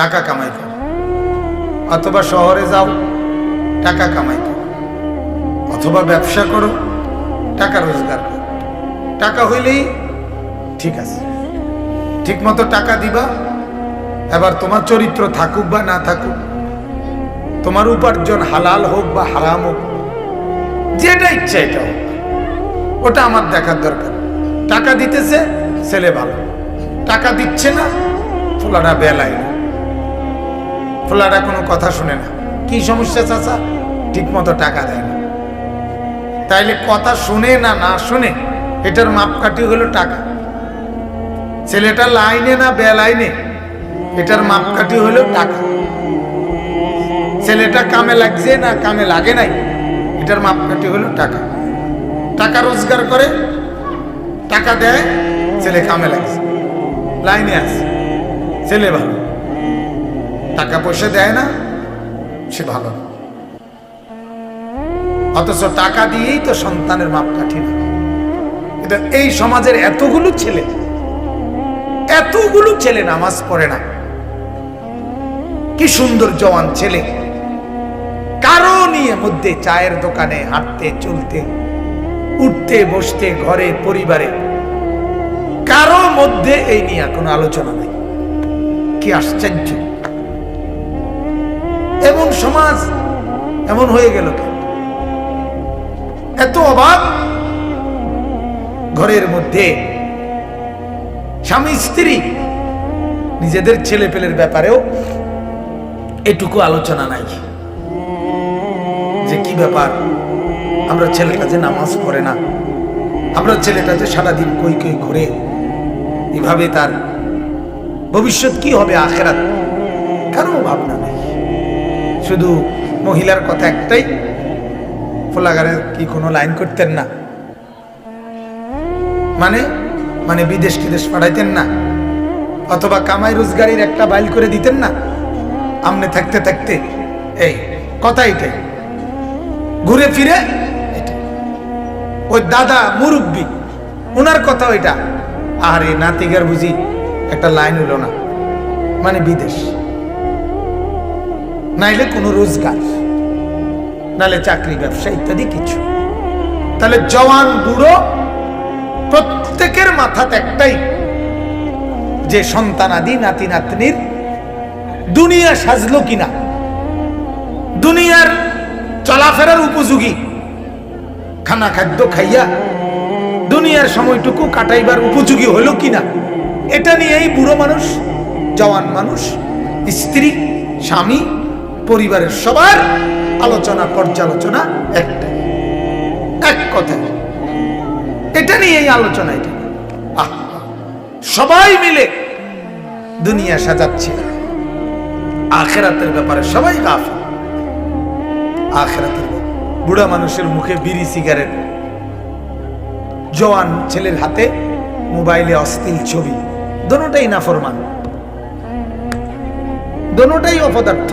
টাকা কামাই করো, অথবা শহরে যাও টাকা কামাই করো, অথবা ব্যবসা করো, টাকা রোজগার করো। টাকা হইলেই ঠিক আছে, ঠিক মতো টাকা দিবা। এবার তোমার চরিত্র থাকুক বা না থাকুক, তোমার উপার্জন হালাল হোক বা হারাম হোক, যেটা ইচ্ছা এটা হোক, ওটা আমার দেখার দরকার। টাকা দিতেছে ছেলে ভালো, টাকা দিচ্ছে না ফোলারা বেলায় না, ফোলারা কোনো কথা শুনে না। কি সমস্যা চাচা? ঠিক মতো টাকা দেয় না। তাইলে কথা শুনে না না শুনে এটার মাপকাঠি হলো টাকা। ছেলেটা লাইনে না বেলাইনে এটার মাপকাঠি হলো টাকা। ছেলেটা কামে লাগছে না কামে লাগে নাই এটার মাপকাঠি হলো টাকা। টাকা রোজগার করে, টাকা দেয়, ছেলে কামে লাগছে, লাইনে আছে, ছেলে ভালো। টাকা পয়সা দেয় না, সে ভালো না। অথচ টাকা দিয়েই তো সন্তানের মাপকাঠি না। এটা এই সমাজের এতগুলো ছেলে নামাজ পড়ে না। কি সুন্দর জওয়ান ছেলে, কারো নিয়ে মধ্যে চায়ের দোকানে হাঁটতে চলতে উঠতে বসতে ঘরে পরিবারে কারো মধ্যে এই নিয়ে কোনো আলোচনা নাই। কি আশ্চর্য! এমন সমাজ এমন হয়ে গেল কেন? এত অভাব। ঘরের মধ্যে স্বামী স্ত্রী নিজেদের ছেলে পেলের ব্যাপারেও এটুকু আলোচনা নাই যে কি ব্যাপার, আমরা ছেলেটা যে নামাজ পড়ে না, আমরা ছেলেটা যে সারাদিন কই কই ঘুরে, এভাবে তার ভবিষ্যৎ কি হবে, আখেরাত, কারো ভাবনা নেই। শুধু মহিলার কথা একটাই, ফোলাগারে কি কোনো লাইন করতেন না? মানে বিদেশ টিদেশ পাঠাইতেন না, অথবা কামাই রোজগারির একটা বাইল করে দিতেন না? আমনে থাকতে থাকতে এই কথা এটাই, ঘুরে ফিরে ওই দাদা মুরব্বী ওনার কথা ওইটা। আরে নাতিগার বুঝি একটা লাইন হইল না, মানে বিদেশ, নাইলে কোনো রোজগার, নালে চাকরি ব্যবসা ইত্যাদি কিছু। তাহলে জওয়ান বুড়ো প্রত্যেকের মাথাতে একটাই, যে সন্তানাদি নাতি নাতনির দুনিয়া সাজলো কিনা, দুনিয়ার চলাফেরার উপযোগী খানা খাদ্য খাইয়া দুনিয়ার সময়টুকু কাটাইবার উপযোগী হলো কিনা, এটা নিয়েই বুড়ো মানুষ, জওয়ান মানুষ, স্ত্রী, স্বামী, পরিবারের সবার আলোচনা পর্যালোচনা একটাই, এক কথা, এটা নিয়েই আলোচনা। এটা সবাই মিলে দুনিয়া সাজাচ্ছে, আখেরাতের ব্যাপারে সবাই গাফিল। আখেরাতের বুড়া মানুষের মুখে বিড়ি সিগারেট, জওয়ান ছেলের হাতে মোবাইলে অশ্লীল ছবি, দোনোটাই নাফরমান, দোনোটাই অপদার্থ,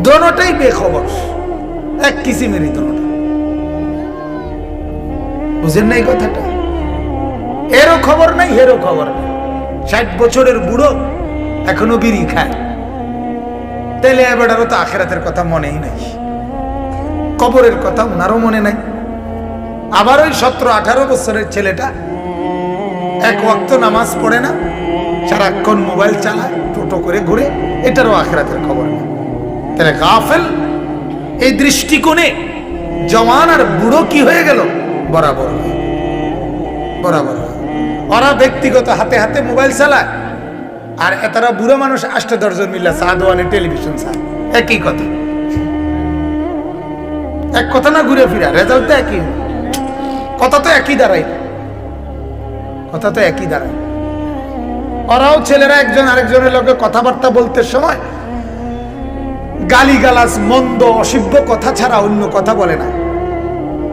দোনোটাই বেখবর, এক কিসিমেরই দোনোটা। বুঝেন না এই কথাটা? এরও খবর নাই, হেরও খবর নাই। 60 বছরের বুড়ো এখনো বিড়ি খায়, তাইলে এবারও তো আখেরাতের কথা মনেই নাই, কবরের কথা ওনারও মনে নাই। আবার ওই 17-18 বছরের ছেলেটা এক ওয়াক্ত নামাজ পড়ে না, সারাক্ষণ মোবাইল চালায়, টোটো করে ঘুরে, এটারও আখেরাতের খবর নেই। তাহলে গাফেল। এই দৃষ্টিকোণে জওয়ান আর বুড়ো কি হয়ে গেল? বরাবর বরাবর। ওরা ব্যক্তিগত হাতে হাতে মোবাইল চালায়, আর এতারা বুড়ো মানুষ 8-10 জন মিলে চা দোয়ানে টেলিভিশন চায়। একই কথা, এক কথা না, ঘুরে ফিরা রেজাল্ট তো একই, কথা তো একই দাঁড়ায়, কথা তো একই দাঁড়ায়। ওরাও ছেলেরা একজন আরেকজনের লগে কথাবার্তা বলতে সময় গালিগালাজ, মন্দ অসভ্য কথা ছাড়া অন্য কথা বলে না।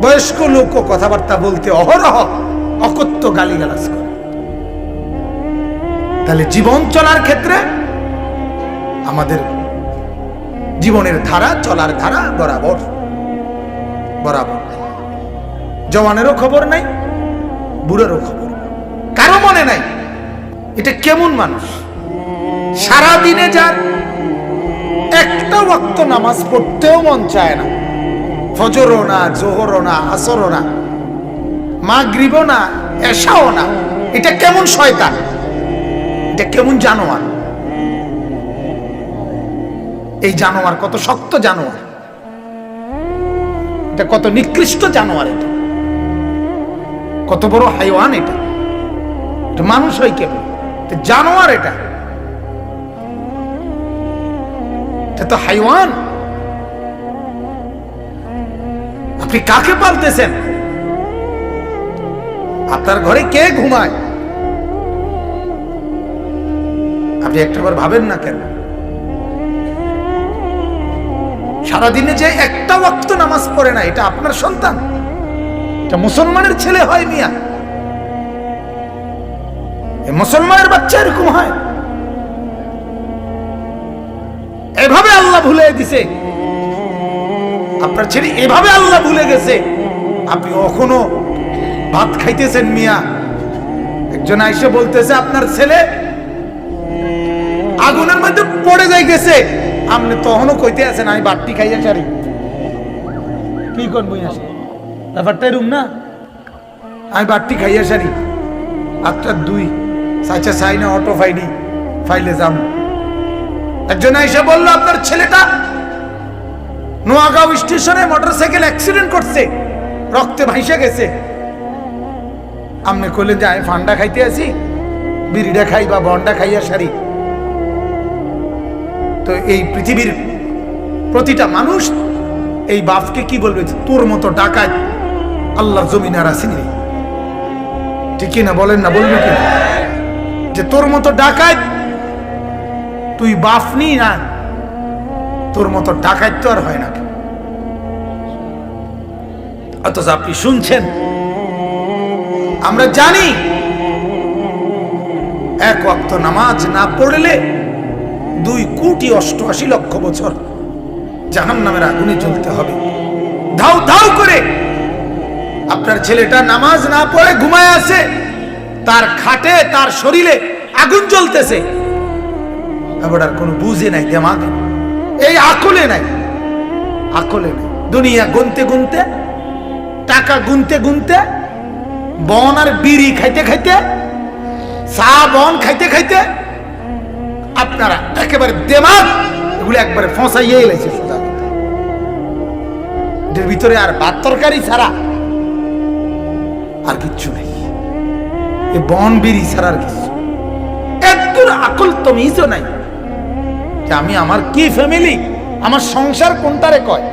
বয়স্ক লোকও কথাবার্তা বলতে অহরহ অকথ্য গালিগালাজ করে। তাহলে জীবন চলার ক্ষেত্রে আমাদের জীবনের ধারা, চলার ধারা বরাবর বরাবর। জওয়ানেরও খবর নাই, বুড়োরও খবর, কারো মনে নাই। এটা কেমন মানুষ? সারা দিনে যার একটা ওয়াক্ত নামাজ পড়তেও মন চায় না, ফজরও না, জোহরও না, আসরও না, মাগরিবও না, এশাও না, এটা কেমন শয়তান? এটা কেমন জানোয়ার? এই জানোয়ার কত শক্ত জানোয়ার, এটা কত নিকৃষ্ট জানোয়ার, এটা কত বড় হাইওয়ান, এটা মানুষ হয় কেমন? জানোয়ার, এটা তো হাইওয়ান। আপনি কাকে পালতেছেন? আপনার ঘরে কে ঘুমায়? আপনি একটাবার ভাবেন না কেন? সারাদিনে যে একটা ওয়াক্ত নামাজ পড়ে না, এটা আপনার সন্তান? এটা মুসলমানের ছেলে হয় মিয়া? মুসলমানের বাচ্চা এরকম হয়? এভাবে আল্লাহ ভুলে দিছে আপনার ছেলে, এভাবে আল্লাহ ভুলে গেছে। আপনি এখনো ভাত খাইতেছেন মিয়া। একজন আইসে বলতেছে আপনার ছেলে আগুনের মধ্যে পড়ে যাই গেছে, আপনি তখনও কইতে আছেন আমি বাট্টি খাইয়া সারি। কি করবো ব্যাপারটা এরকম না? আমি বাট্টি খাইয়া সারি, 8:02 সাইচা চাই না, অটো ফাইনি ফাইলে যাম। একজন এসে বলল আপনার ছেলেটা নোয়াগাঁও স্টেশনে মোটরসাইকেল অ্যাক্সিডেন্ট করছে, রক্তে ভাইসে গেছে। আপনি কইলেন যে আমি ফান্ডা খাইতে আছি, বিড়িটা খাই বা বন্ডা খাইয়া সারি। তো এই পৃথিবীর প্রতিটা মানুষ এই বাপকে কি বলবে? তোর মতো ডাকাত আল্লাহর জমিনে আর আসেনি। ঠিক না বলেন না? বলবে কি যে তোর মতো ডাকাত তুই বাপনি না, তোর মতো ডাকাত তো আর হয় না। অথচ আপনি শুনছেন, আমরা জানি এক ওয়াক্ত নামাজ না পড়লে 2,88,00,000 বছর জাহান্নামের আগুনে জ্বলতে হবে। ধাউ ধাউ করে আপনার ছেলেটা নামাজ না পড়ে ঘুমায় আছে, তার খাটে তার শরীরে আগুন জ্বলতেছে, এবার আর কোনো বুঝে নাই, দেমাগে এই আকলে নাই, আকলে নাই। দুনিয়া গুনতে গুনতে, টাকা গুনতে গুনতে, বন আর বিড়ি খাইতে খাইতে, চা বন খাইতে খাইতে আপনারা একেবারে দেমাগ এগুলো একবারে ফসাইয়ে এলেছে সোজা। এর ভিতরে আর ভাত তরকারি ছাড়া আর কিচ্ছু নেই, এ বন বিড়ি ছাড়া আর কিছু। একদম আকল তমিজও নাই যে আমি আমার কি ফ্যামিলি, আমার সংসার কোনটারে কয়।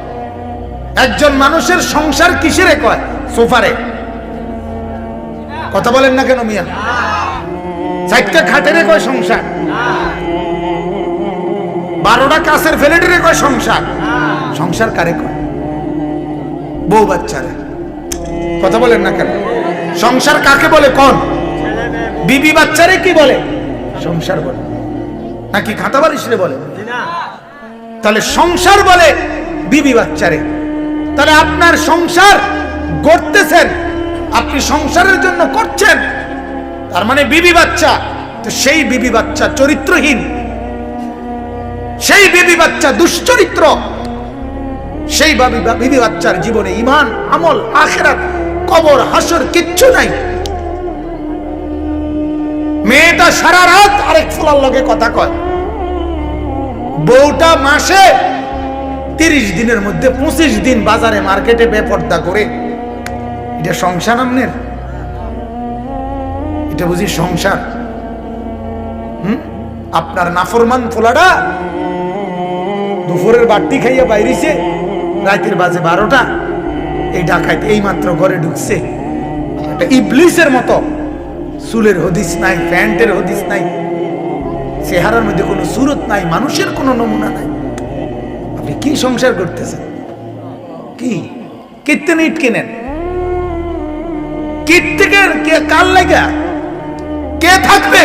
একজন মানুষের সংসার কিসেরে কয়? সোফারে। কথা বলেন না কেন মিয়া? 4টা খাটেরে কয় সংসার, 12টা কাছের ফ্ল্যাটেরে কয় সংসার। সংসার কারে কয়? বউ বাচ্চারে। কথা বলেন না কেন? সংসার কাকে বলে? কোন বিবি বাচ্চারে কি বলে? সংসার বলে, নাকি খাতা বালিশরে বলে? তাহলে সংসার বলে বিবি বাচ্চারে। তাহলে আপনার সংসার গড়তেছেন, আপনি সংসারের জন্য করছেন, তার মানে বিবি বাচ্চা। তো সেই বিবি বাচ্চা চরিত্রহীন, সেই বিবি বাচ্চা দুশ্চরিত্র, সেই বিবি বাচ্চার জীবনে ঈমান, আমল, আখিরাত, কবর, হাসর কিচ্ছু নাই। মেয়েটা সারা রাত আরেক ফুলার লগে কথা কয়, বউটা মাসে 30 দিনের মধ্যে 25 দিন বাজারে মার্কেটে বেপর্দা করে। এটা সংসার আমনের? এটা বুঝি সংসার? আপনার নাফরমান ফোলাটা দুপুরের বাড়তি খাইয়া বাইরেছে, রাতের বাজে 12টা, এই ডাকাইতে এই মাত্র ঘরে ঢুকছে, একটা ইবলিসের মতো, চুলের হদিস নাই, প্যান্টের হদিস নাই, চেহারার মধ্যে কোনো সুরত নাই, মানুষের কোনো নমুনা নাই। আপনি কি সংসার করতেছেন? কি কীর্তন ইট কিনেন? কীর্তিকের কে কার লাগা? কে থাকবে?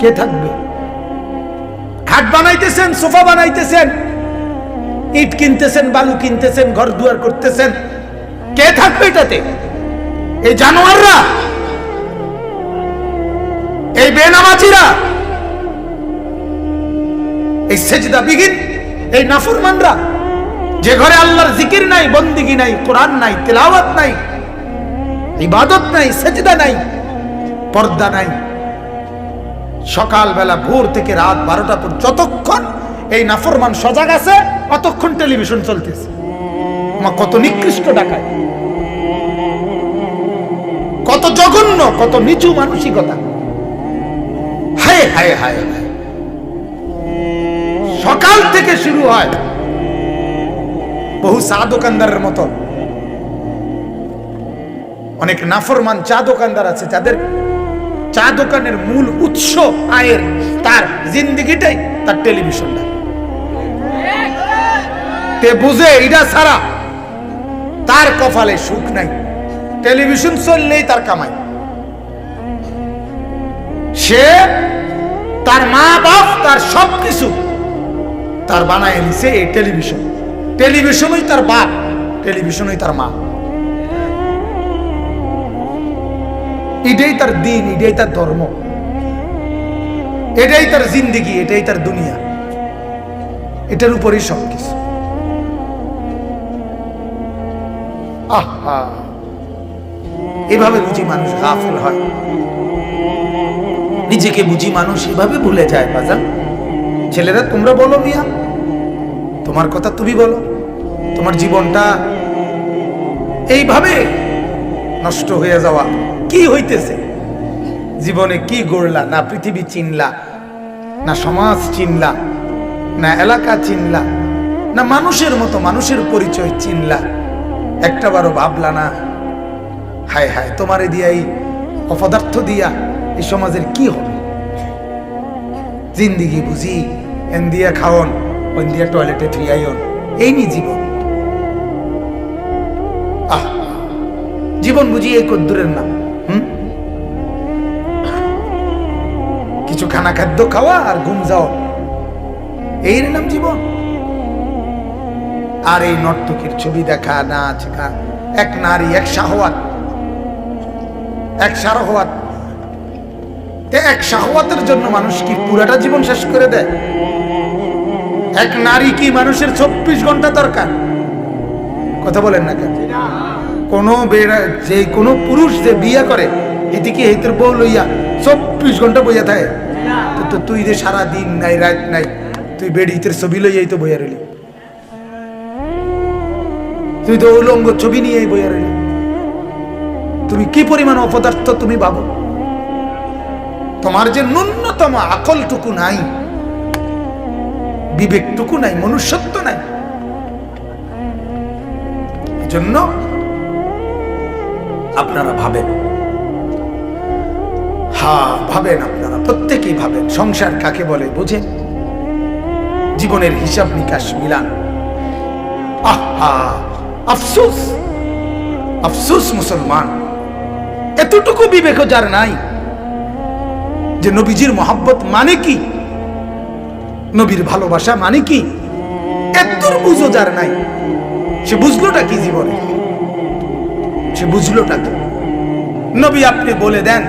কে থাকবে? খাট বানাইতেছেন, সোফা বানাইতেছেন, ইট কিনতেছেন, বালু কিনতেছেন, ঘর দুয়ার করতেছেন, কে থাকবে এটাতে? এই জানোয়াররা। এই বেনামাজিরা, এই সেজদাবিহীন, এই নাফরমানরা, যে ঘরে আল্লাহর জিকির নাই, বন্দিগি নাই, কোরআন নাই, তিলাওয়াত নাই, ইবাদত নাই, সেজদা নাই, পর্দা নাই, সকালবেলা ভোর থেকে রাত 12টা পর্যন্ত যতক্ষণ এই নাফরমান সজাগ আছে অতক্ষণ টেলিভিশন চলতেছে। কত নিকৃষ্ট ডাকায়, কত জঘন্য, কত নিচু মানসিকতা। হায় হায় হায় হায়। সকাল থেকে শুরু হয় বহু চা দোকানদারের মতো। অনেক নাফরমান চা দোকানদার আছে যাদের চা দোকানের মূল উৎস আয়ের, তার জিন্দেগিটাই তার টেলিভিশনটা। তে বুঝে এটা ছাড়া তার কপালে সুখ নাই। টেলিভিশন চললেই তার কামাই। সে তার মা বাপ, তার সবকিছু তার বানায় নিছে এই টেলিভিশন। টেলিভিশনই তার বাপ, টেলিভিশনই তার মা। এটাই তার দিন, এটাই তার ধর্ম, এটাই তার জিন্দেগি, এটাই তার দুনিয়া, এটার উপরই সবকিছু। আহা, এভাবে বুঝি মানুষ গাফেল হয়, নিজেকে বুঝি মানুষ এভাবে ভুলে যায়। বাজান, ছেলেরা তোমরা বলো, মিয়া তোমার কথা তুমি বলো। তোমার জীবনটা এইভাবে নষ্ট হয়ে যাওয়া কি হইতেছে? জীবনে কি গড়লা? না পৃথিবী চিনলা, না সমাজ চিনলা, না এলাকা চিনলা, না মানুষের মতো মানুষের পরিচয় চিনলা, একটাবারও ভাবলা না হায় হায় তোমারে দিয়া, এই অপদার্থ দিয়া এই সমাজের কি হবে? জিন্দিগি বুঝি এন দিয়া খাওন, ওন দিয়া টয়লেটে থুইয়াইন, এই নি জীবন। আহ, জীবন বুঝি এই কদ্দুরের নাম। কিছু খানা খাদ্য খাওয়া আর ঘুম যাও, এই নাম জীবন। আর এই নর্তকীর ছবি দেখা, নাচ গা, এক নারী, এক শাহওয়াত, এক শাহওয়াত। এক শাহওয়াতের জন্য মানুষ কি পুরাটা জীবন শেষ করে দেয়? এক নারী কি মানুষের 24 ঘন্টা দরকার? কথা বলেন না কেন? যে কোনো পুরুষ যে বিয়ে করে এদিকে হেতের বউ লইয়া 24 ঘন্টা বইয়া থাকে। তো তুই যে সারা দিন নাই রাত নাই, তুই বেড়ি হিতের ছবি লইয়াই তো বইয়া রইলি, তুই তো উলঙ্গ ছবি নিয়েই বইয়া রইলি। তুমি কি পরিমাণ অপদার্থ তুমি ভাবো? তোমার যে ন্যূনতম আকলটুকু নাই, বিবেকটুকু নাই, মনুষ্যত্ব নাই। এজন্য আপনারা ভাবেন, ভাবেন, আপনারা প্রত্যেকেই ভাবেন সংসার কাকে বলে বুঝেন, জীবনের হিসাব নিকাশ মিলান। আহা, আফসোস, আফসোস মুসলমান, এতটুকু বিবেক যার নাই যে নবীজির মহব্বত মানে কি, নবীর ভালোবাসা মানে কি, এতদূর বুঝো যার নাই। সে বুঝলোটা কি জীবনে? সে বুঝলোটা কি? নবী আপনি বলে দেন,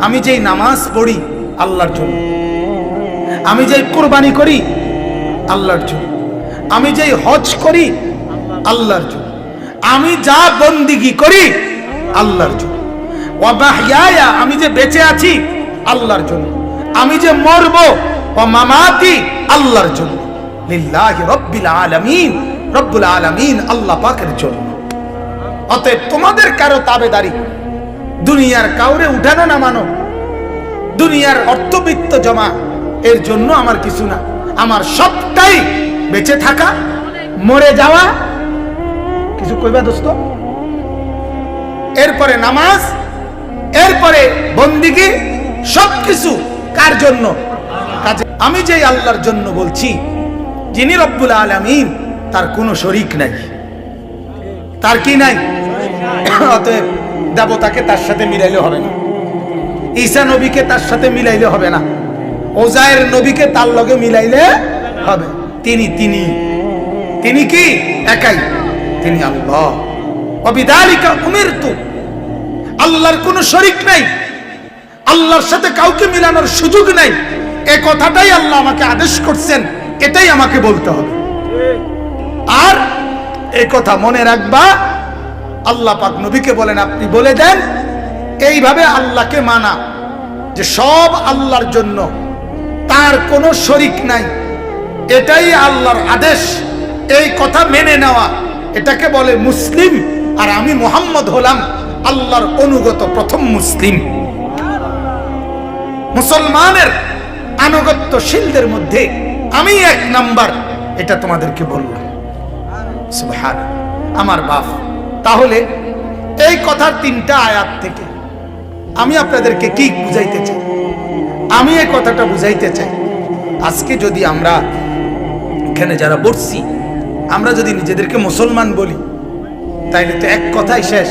আমি যেই নামাজ পড়ি আল্লাহর জন্য, আমি যেই কোরবানি করি আল্লাহর জন্য, আমি যেই হজ করি আল্লাহর জন্য, আমি যা বন্দিগি করি আল্লাহর জন্য, ওয়া মাহইয়ায়া, আমি যে বেঁচে আছি আল্লাহর জন্য, আমি যে মরব, ওয়া মামাতি আল্লাহর জন্য, লিল্লাহি রাব্বিল আলামিন, রব্বুল আলামিন আল্লাহ পাকের জন্য। অতএব তোমাদের কারো তাবেদারি, দুনিয়ার কাউরে উঠানো নামানো, দুনিয়ার অর্থবিত্ত জমা, এর জন্য আমার কিছু না। আমার সবটাই বেঁচে থাকা, মরে যাওয়া, কিছু কইবা দোস্ত, এরপরে নামাজ, এরপরে বন্দিগি, সবকিছু কার জন্য? কাজে আমি যেই আল্লাহর জন্য বলছি, যিনি রব্বুল আলামিন, তার কোনো শরীক নাই, তার কি নাই? অতএব দেবতাকে তার সাথে মিলাইলে হবে না, ঈসা নবীকে তার সাথে মিলাইলে হবে না, ওজায়ের নবীকে তার লগে মিলাইলে হবে। তিনি তিনি তিনি কি? একাই, তিনি আল্লাহ। ওয়া বিযালিকা উমিরতু, আল্লাহর কোনো শরীক নাই। আল্লাহর সাথে কাউকে মিলানোর সুযোগ নেই, এ কথাটাই আল্লাহ আমাকে আদেশ করছেন, এটাই আমাকে বলতে হবে। আর এই কথা মনে রাখবা, আল্লাহ পাক নবীকে বলেন আপনি বলে দেন এইভাবে আল্লাহকে মানা যে সব আল্লাহর জন্য, তার কোনো শরিক নাই, এটাই আল্লাহর আদেশ। এই কথা মেনে নেওয়া, এটাকে বলে মুসলিম। আর আমি মুহাম্মদ হলাম আল্লাহর অনুগত প্রথম মুসলিম। মুসলমানের আনুগত্যশীলদের মধ্যে আমি 1 নাম্বার, এটা তোমাদেরকে বললাম। সুবহান আমার বাপ। তাহলে এই কথার 3টা আয়াত থেকে আমি আপনাদেরকে কি বুঝাইতে চাই? আমি এই কথাটা বুঝাইতে চাই, আজকে যদি আমরা এখানে যারা বসছি, আমরা যদি নিজেদেরকে মুসলমান বলি, তাইলে তো এক কথাই শেষ।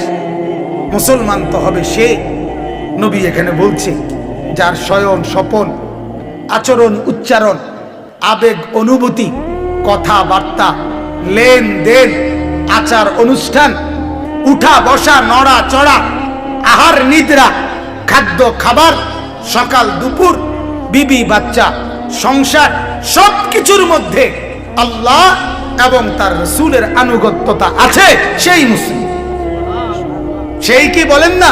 মুসলমান তো হবে সে, নবী এখানে বলছে, যার শয়ন স্বপন, আচরণ উচ্চারণ, আবেগ অনুভূতি, কথাবার্তা, লেনদেন, আচার অনুষ্ঠান, উঠা বসা, নড়া চড়া, আহার নিদ্রা, খাদ্য খাবার, সকাল দুপুর, বিবি বাচ্চা, সংসার, সবকিছুর মধ্যে আল্লাহ এবং তার রাসূলের আনুগত্যতা আছে, সেই মুসলিম। সেই কি বলেন না?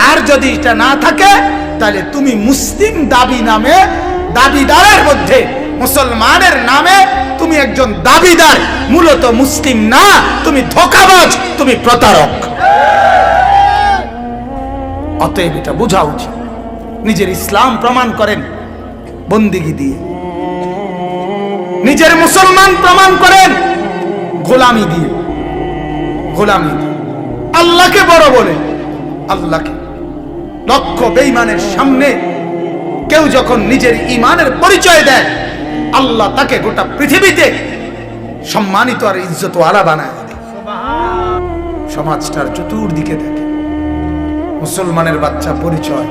আর যদি এটা না থাকে, তাহলে তুমি মুসলিম দাবি নামে, দাবিদারের মধ্যে মুসলমানের নামে তুমি একজন দাবিদার, মূলত মুসলিম না, তুমি ধোঁকাবাজ, তুমি প্রতারক। অতএব এটা বোঝা উচিত। নিজের ইসলাম প্রমাণ করেন বন্দিগি দিয়ে, নিজের মুসলমান প্রমাণ করেন গোলামি দিয়ে, গোলামি দিয়ে। আল্লাহকে বড় বলে, আল্লাহকে। লক্ষ বেঈমানের সামনে কেউ যখন নিজের ঈমানের পরিচয় দেয়, আল্লাহ তাকে গোটা পৃথিবীতে সম্মানিত আর ইজ্জত ওয়ালা বানায় দেয়। সমাজটার চতুর্দিকে দেখে মুসলমানের বাচ্চা পরিচয়,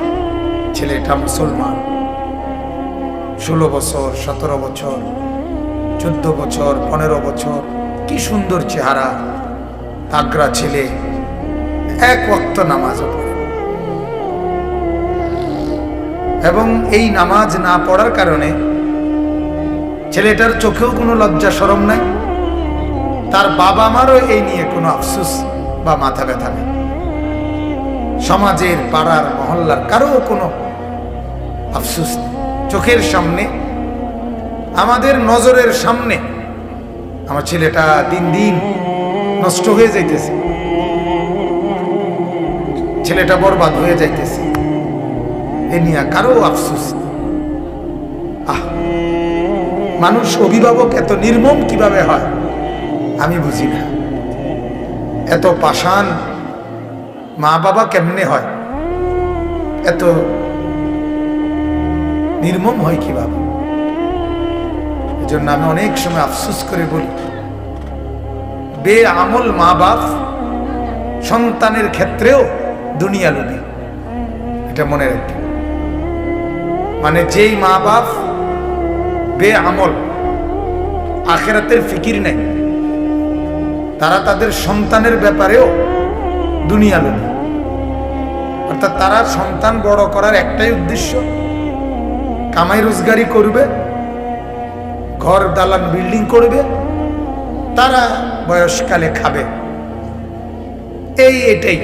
ছেলেটা মুসলমান, 16 বছর, 17 বছর, 14 বছর, 15 বছর, কি সুন্দর চেহারা, তাগড়া ছেলে, 1 ওয়াক্ত নামাজও পড়ে। এবং এই নামাজ না পড়ার কারণে ছেলেটার চোখেও কোনো লজ্জা শরম নাই, তার বাবা মারও এই নিয়ে কোনো আফসোস বা মাথা ব্যথা নেই, সমাজের পাড়ার মহল্লার কারো কোনো আফসোস নেই। চোখের সামনে, আমাদের নজরের সামনে আমার ছেলেটা দিন দিন নষ্ট হয়ে যাইতেছে, ছেলেটা বরবাদ হয়ে যাইতেছে, এ নিয়ে কারো আফসোস নেই। মানুষ অভিভাবক এত নির্মম কিভাবে হয় আমি বুঝি না। এত পাষাণ মা বাবা কেমনে হয়, এত নির্মম হয় কিভাবে? এজন্য আমি অনেক সময় আফসোস করে বলি, বেআমল মা বাপ সন্তানের ক্ষেত্রেও দুনিয়া লোভী। এটা মনে রাখবে। মানে যেই মা বাপ বেআমল, আখিরাতের ফিকির নেই, তারা তাদের সন্তানের ব্যাপারেও দুনিয়া লোভী। অর্থাৎ তারা সন্তান বড় করার একটাই উদ্দেশ্য, কামাই রোজগারি করবে, ঘর দালান বিল্ডিং করবে, তারা বয়সকালে খাবে, এটাই।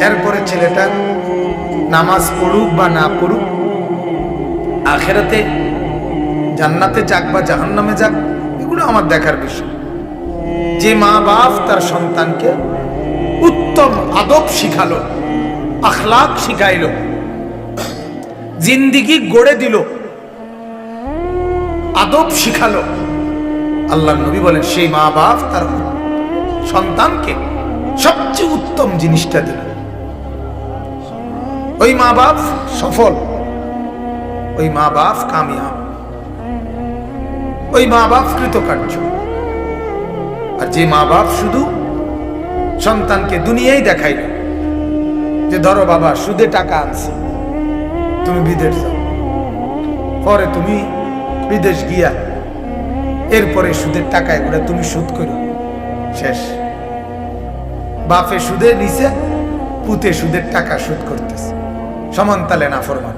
এরপরে ছেলেটা নামাজ পড়ুক বা না পড়ুক, আখিরাতে জান্নাতে যাক বা জাহান্নামে যাক, এগুলো আমার দেখার বিষয়। যে মা বাপ তার সন্তানকে উত্তম আদব শিখালো, আখলাক শিখাইলো, জিন্দিগি গড়ে দিল, আদব শিখালো, আল্লাহর নবী বলেন সেই মা বাপ তার সন্তানকে সবচেয়ে উত্তম জিনিসটা দিল। ওই মা বাপ সফল, ওই মা বাপ কামিয়াব, ওই মা বাপ কৃতকার্য। আর যে মা বাপ শুধু সন্তানকে দুনিয়ায় দেখাইল যে ধরো বাবা সুদে টাকা আনছে, তুমি বিদেশ যাও, পরে তুমি বিদেশ গিয়া এরপরে সুদের টাকা এগুলো তুমি সুদ করো, শেষ। বাপে সুদে নিচে, পুতে সুদের টাকা সুদ করতেছে, সমান তালে নাফরমান,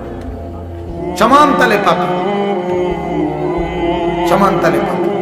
সমান তালে পাপী, সমান তালে পাপী।